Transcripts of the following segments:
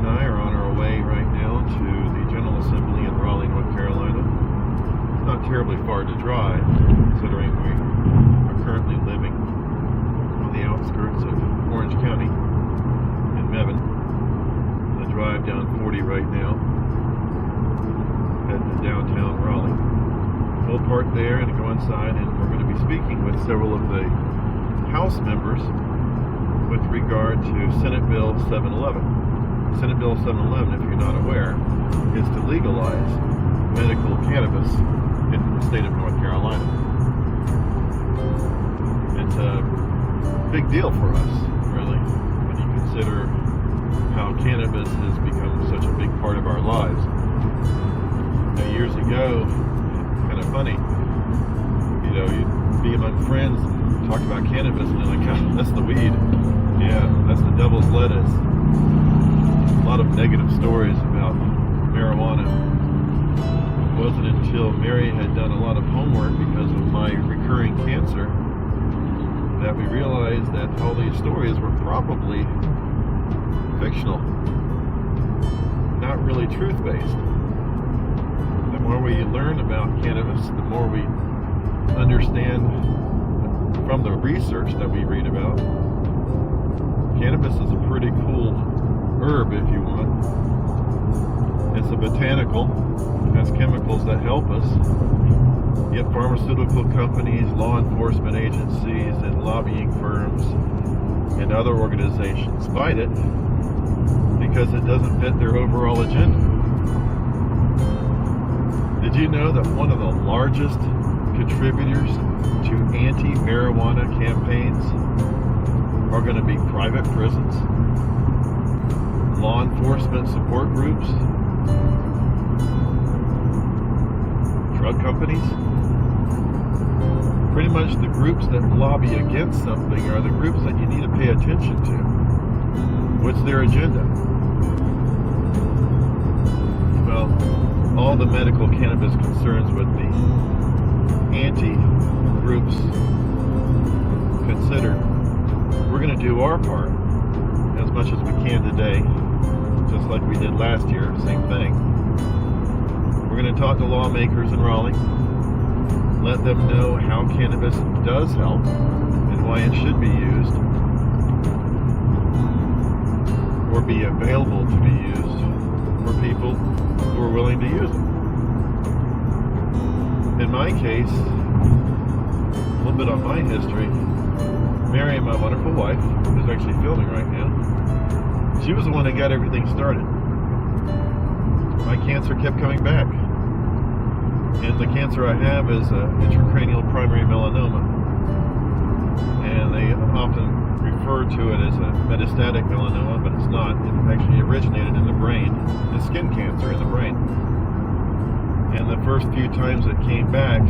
and I are on our way right now to the General Assembly in Raleigh, North Carolina. Not terribly far to drive, considering we are currently living on the outskirts of Orange County in Mebane. I drive down 40 right now, heading to downtown Raleigh. We'll park there and go inside, and we're going to be speaking with several of the House members with regard to Senate Bill 711. Senate Bill 711, if you're not aware, is to legalize medical cannabis in the state of North Carolina. It's a big deal for us, really, when you consider how cannabis has become such a big part of our lives. Now, years ago, kind of funny, you'd be among friends and talk about cannabis, and they're like, oh, that's the weed. Yeah, that's the devil's lettuce. A lot of negative stories about marijuana. It wasn't until Mary had done a lot of homework because of my recurring cancer that we realized that all these stories were probably fictional, not really truth-based. The more we learn about cannabis, the more we understand from the research that we read about. Cannabis is a pretty cool herb, if you want. It's a botanical. It has chemicals that help us. Yet pharmaceutical companies, law enforcement agencies, and lobbying firms and other organizations fight it because it doesn't fit their overall agenda. Did you know that one of the largest contributors to anti-marijuana campaigns are going to be private prisons, law enforcement support groups, drug companies? Pretty much the groups that lobby against something are the groups that you need to pay attention to. What's their agenda? Well, all the medical cannabis concerns with the anti-groups considered, we're going to do our part as much as we can today, just like we did last year, same thing. We're going to talk to lawmakers in Raleigh, let them know how cannabis does help and why it should be used, or be available to be used for people who are willing to use it. In my case, a little bit on my history, Mary, my wonderful wife, who's actually filming right now, she was the one that got everything started. My cancer kept coming back. And the cancer I have is intracranial primary melanoma. And they often refer to it as a metastatic melanoma, but it's not. It actually originated in the brain. It's skin cancer in the brain. And the first few times it came back,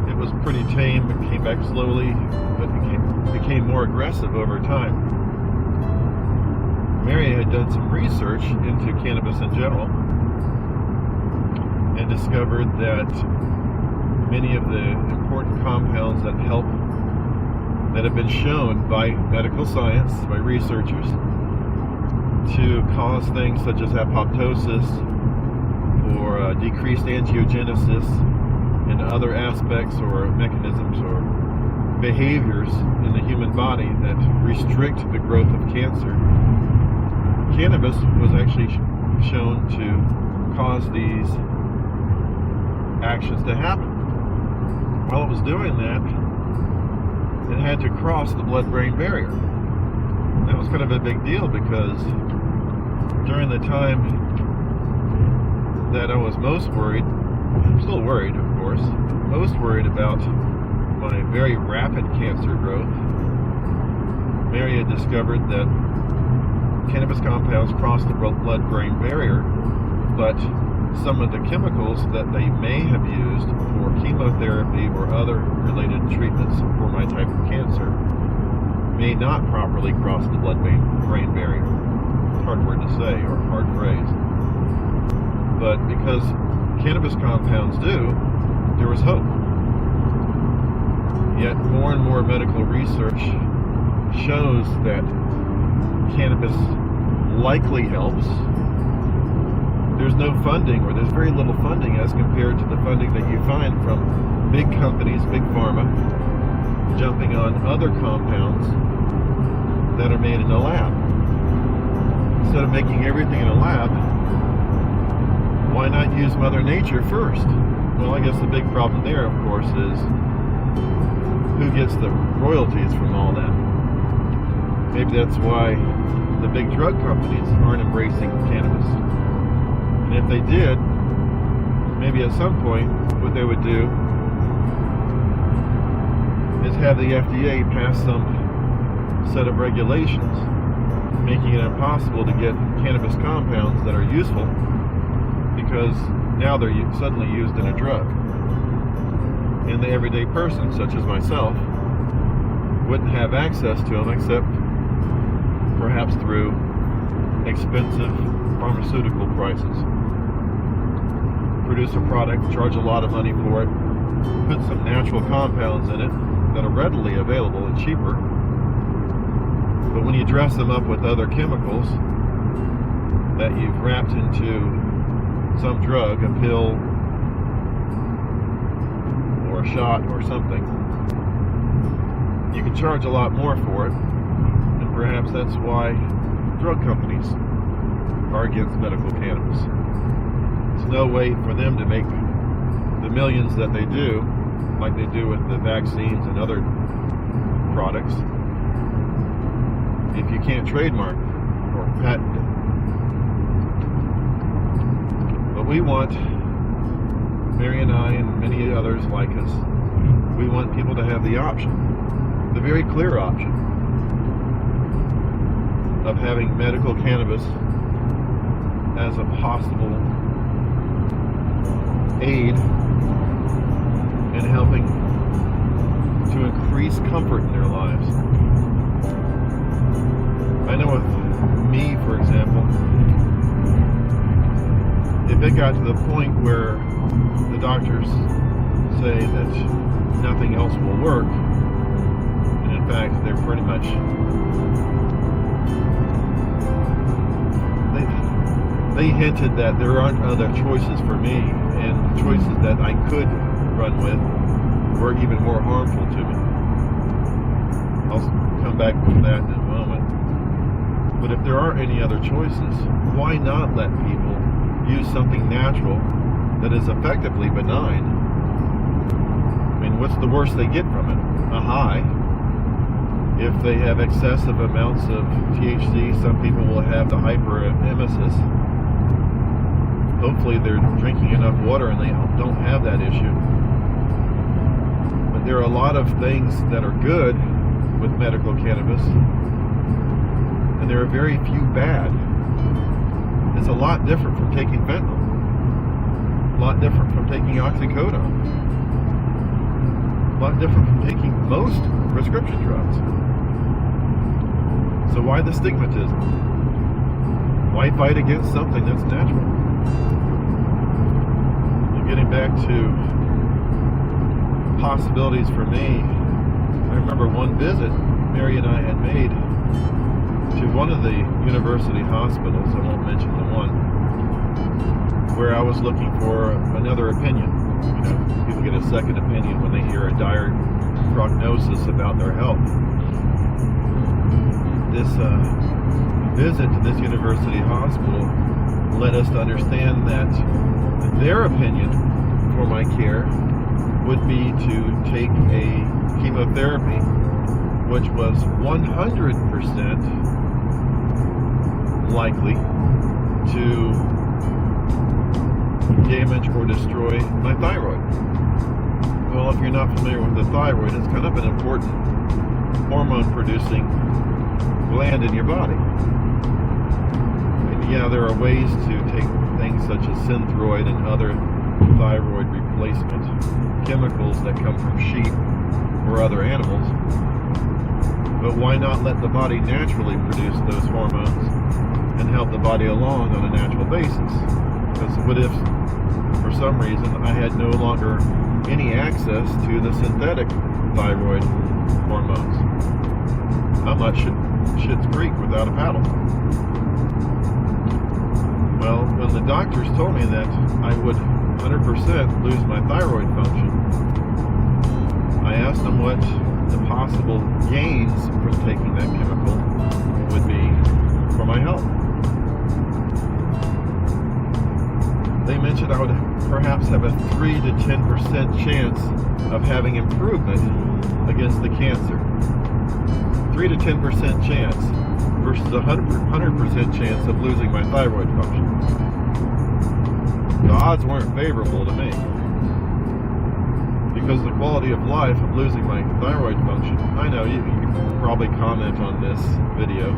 it was pretty tame. It came back slowly, but it became more aggressive over time. Mary had done some research into cannabis in general and discovered that many of the important compounds that help, that have been shown by medical science, by researchers, to cause things such as apoptosis or decreased angiogenesis and other aspects or mechanisms or behaviors in the human body that restrict the growth of cancer. Cannabis was actually shown to cause these actions to happen. While it was doing that, it had to cross the blood-brain barrier. That was kind of a big deal because during the time that I was most worried, I'm still worried, of course, most worried about my very rapid cancer growth, Mary had discovered that cannabis compounds cross the blood-brain barrier, but some of the chemicals that they may have used for chemotherapy or other related treatments for my type of cancer may not properly cross the blood-brain barrier. Hard word to say, or hard phrase. But because cannabis compounds do, there was hope. Yet more and more medical research shows that cannabis likely helps. There's no funding, or there's very little funding as compared to the funding that you find from big companies, big pharma, jumping on other compounds that are made in a lab. Instead of making everything in a lab, why not use Mother Nature first? Well, I guess the big problem there, of course, is who gets the royalties from all that. Maybe that's why the big drug companies aren't embracing cannabis. And if they did, maybe at some point what they would do is have the FDA pass some set of regulations making it impossible to get cannabis compounds that are useful, because now they're suddenly used in a drug. And the everyday person, such as myself, wouldn't have access to them except perhaps through expensive pharmaceutical prices. Produce a product, charge a lot of money for it, put some natural compounds in it that are readily available and cheaper. But when you dress them up with other chemicals that you've wrapped into some drug, a pill or a shot or something, you can charge a lot more for it. And perhaps that's why drug companies are against medical cannabis. There's no way for them to make the millions that they do, like they do with the vaccines and other products, if you can't trademark or patent it. But we want, Mary and I and many others like us, we want people to have the option, the very clear option, of having medical cannabis as a possible aid in helping to increase comfort in their lives. I know with me, for example, if it got to the point where the doctors say that nothing else will work, and in fact they're pretty much they hinted that there aren't other choices for me, and the choices that I could run with were even more harmful to me. I'll come back to that in a moment. But if there aren't any other choices, why not let people use something natural that is effectively benign? I mean, what's the worst they get from it? A high. If they have excessive amounts of THC, some people will have the hyperemesis. Hopefully they're drinking enough water and they don't have that issue. But there are a lot of things that are good with medical cannabis, and there are very few bad. It's a lot different from taking fentanyl, a lot different from taking oxycodone, a lot different from taking most prescription drugs. So why the stigmatism? Why fight against something that's natural? Getting back to possibilities for me, I remember one visit Mary and I had made to one of the university hospitals, I won't mention the one, where I was looking for another opinion. You know, people get a second opinion when they hear a dire prognosis about their health. This visit to this university hospital led us to understand that their opinion for my care would be to take a chemotherapy which was 100% likely to damage or destroy my thyroid. Well, if you're not familiar with the thyroid, it's kind of an important hormone-producing gland in your body. And yeah, there are ways to take things such as Synthroid and other thyroid replacement chemicals that come from sheep or other animals. But why not let the body naturally produce those hormones and help the body along on a natural basis? Because what if, for some reason, I had no longer any access to the synthetic thyroid hormones? I'm not Schitt's Creek without a paddle. Well, when the doctors told me that I would 100% lose my thyroid function, I asked them what the possible gains from taking that chemical would be for my health. They mentioned I would perhaps have a 3 to 10% chance of having improvement against the cancer. 3 to 10% chance versus a 100% chance of losing my thyroid function. The odds weren't favorable to me, because the quality of life of losing my thyroid function, I know you can probably comment on this video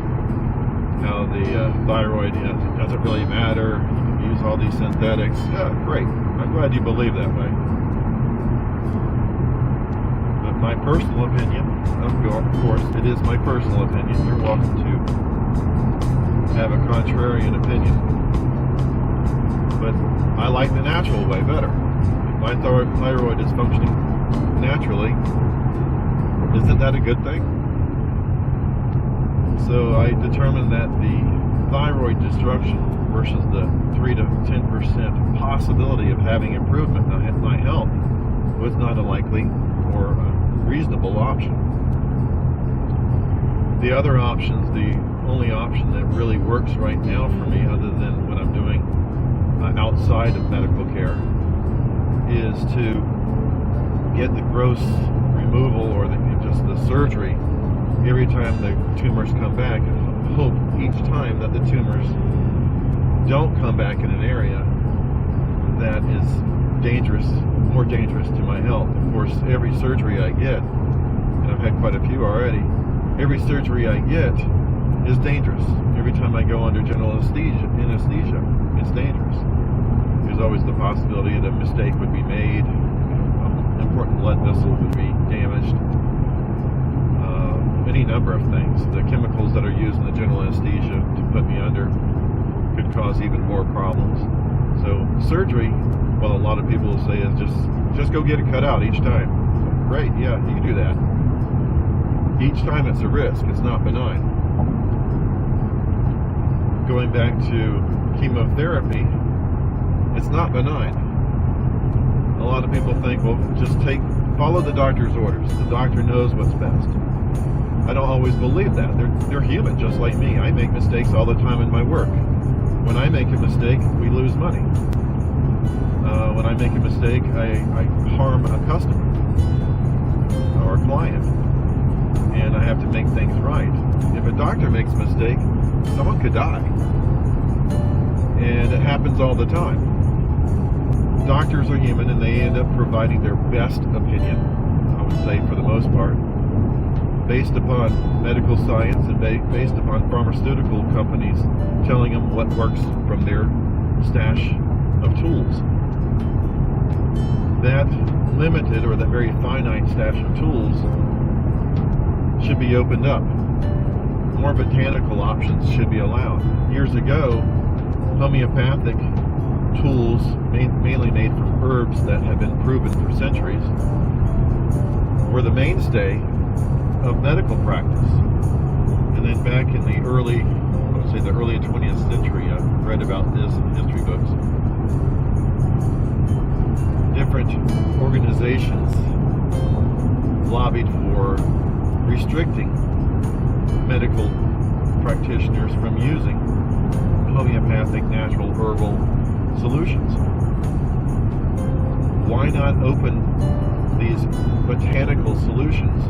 how the thyroid doesn't really matter, you can use all these synthetics. Yeah, great, I'm glad you believe that way. But my personal opinion, of course it is my personal opinion, you're welcome to have a contrarian opinion, but I like the natural way better. If my thyroid is functioning naturally, isn't that a good thing? So I determined that the thyroid destruction versus the 3 to 10% possibility of having improvement in my health was not a likely or a reasonable option. The other options, the only option that really works right now for me, other than what I'm doing outside of medical care, is to get the gross removal or just the surgery every time the tumors come back, and hope each time that the tumors don't come back in an area that is dangerous, more dangerous to my health. Of course, every surgery I get, and I've had quite a few already, every surgery I get is dangerous. Every time I go under general anesthesia, it's dangerous. There's always the possibility that a mistake would be made, an important blood vessel would be damaged, any number of things. The chemicals that are used in the general anesthesia to put me under could cause even more problems. So surgery, well, a lot of people will say, is just go get it cut out each time. Great, yeah, you can do that. Each time it's a risk, it's not benign. Going back to chemotherapy, it's not benign. A lot of people think, well, just follow the doctor's orders. The doctor knows what's best. I don't always believe that. They're human, just like me. I make mistakes all the time in my work. When I make a mistake, we lose money. When I make a mistake, I harm a customer or a client, and I have to make things right. If a doctor makes a mistake, someone could die, and it happens all the time. Doctors are human, and they end up providing their best opinion, I would say, for the most part, based upon medical science and based upon pharmaceutical companies telling them what works from their stash of tools. That limited, or that very finite stash of tools should be opened up. More botanical options should be allowed. Years ago, homeopathic tools, mainly made from herbs that have been proven for centuries, were the mainstay of medical practice. And then back in the early 20th century, I've read about this in history books, different organizations lobbied for restricting medical practitioners from using homeopathic, natural, herbal solutions. Why not open these botanical solutions?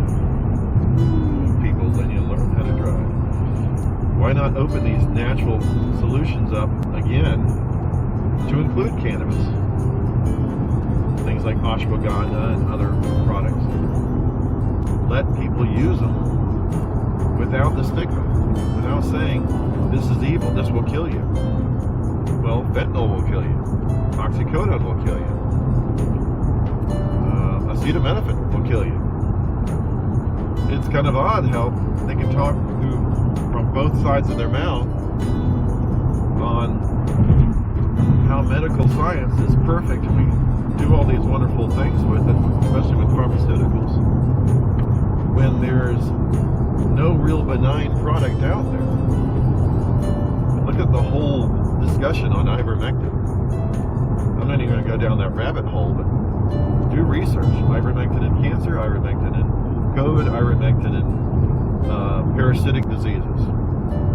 People, then you learn how to drive. Why not open these natural solutions up again to include cannabis? Things like ashwagandha and other products. Let people use them without the stigma, without saying, this is evil, this will kill you. Well, fentanyl will kill you. Oxycodone will kill you. Acetaminophen will kill you. It's kind of odd how they can talk from both sides of their mouth on how medical science is perfect and we do all these wonderful things with it, especially with pharmaceuticals, when there's no real benign product out there. Look at the whole discussion on ivermectin. I'm not even going to go down that rabbit hole, but do research. Ivermectin in cancer, ivermectin in COVID, ivermectin in parasitic diseases.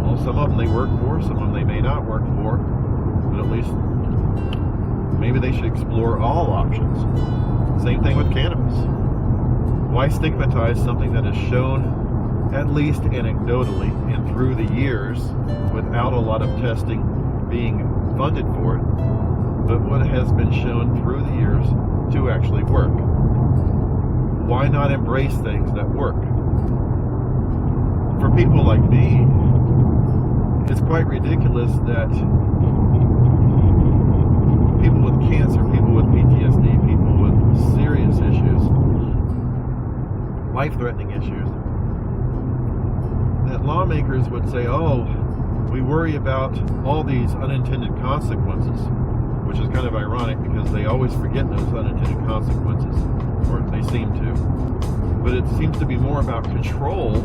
Well, some of them they work for, some of them they may not work for, but at least maybe they should explore all options. Same thing with cannabis. Why stigmatize something that is shown, at least anecdotally and through the years, without a lot of testing being funded for it, but what has been shown through the years to actually work? Why not embrace things that work? For people like me, it's quite ridiculous that people with cancer, people with PTSD, people with serious issues, life-threatening issues, that lawmakers would say, oh, we worry about all these unintended consequences, which is kind of ironic because they always forget those unintended consequences, or they seem to. But it seems to be more about control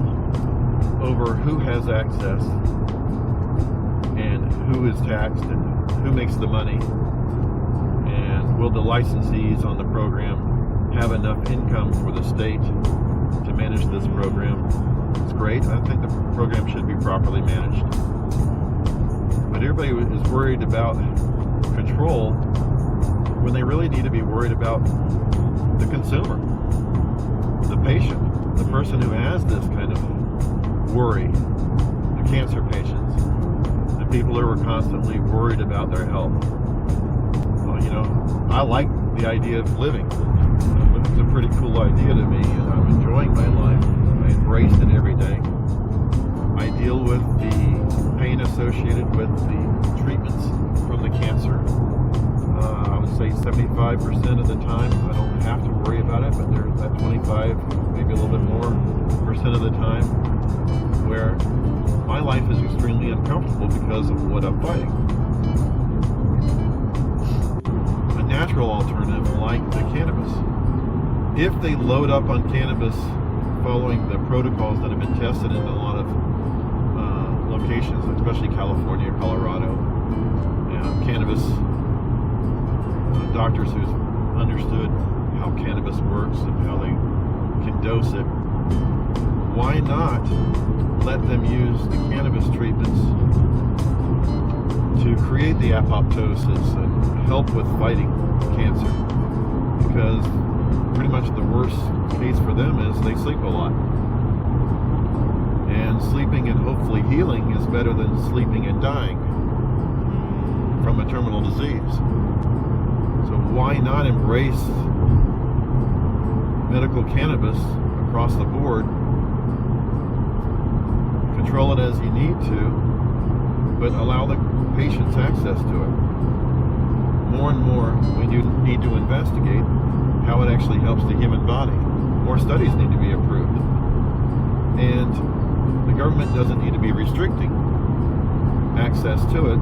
over who has access and who is taxed and who makes the money, and will the licensees on the program have enough income for the state to manage this program. It's great. I think the program should be properly managed. But everybody is worried about control when they really need to be worried about the consumer, the patient, the person who has this kind of worry, the cancer patients, the people who are constantly worried about their health. Well, I like the idea of living. It's a pretty cool idea to me, and I'm enjoying my life. I embrace it every day. I deal with the pain associated with the treatments from the cancer. I would say 75% of the time I don't have to worry about it, but there's that 25, maybe a little bit more percent of the time where my life is extremely uncomfortable because of what I'm fighting. A natural alternative like the cannabis, if they load up on cannabis following the protocols that have been tested in a lot of locations, especially California, Colorado, cannabis doctors who've understood how cannabis works and how they can dose it, why not let them use the cannabis treatments to create the apoptosis and help with fighting cancer? Because pretty much the worst case for them is they sleep a lot. And sleeping and hopefully healing is better than sleeping and dying from a terminal disease. So why not embrace medical cannabis across the board, control it as you need to, but allow the patients access to it? More and more we need to investigate how it actually helps the human body. More studies need to be approved. And the government doesn't need to be restricting access to it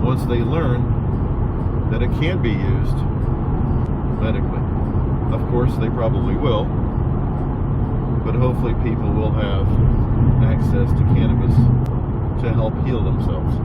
once they learn that it can be used medically. Of course, they probably will, but hopefully people will have access to cannabis to help heal themselves.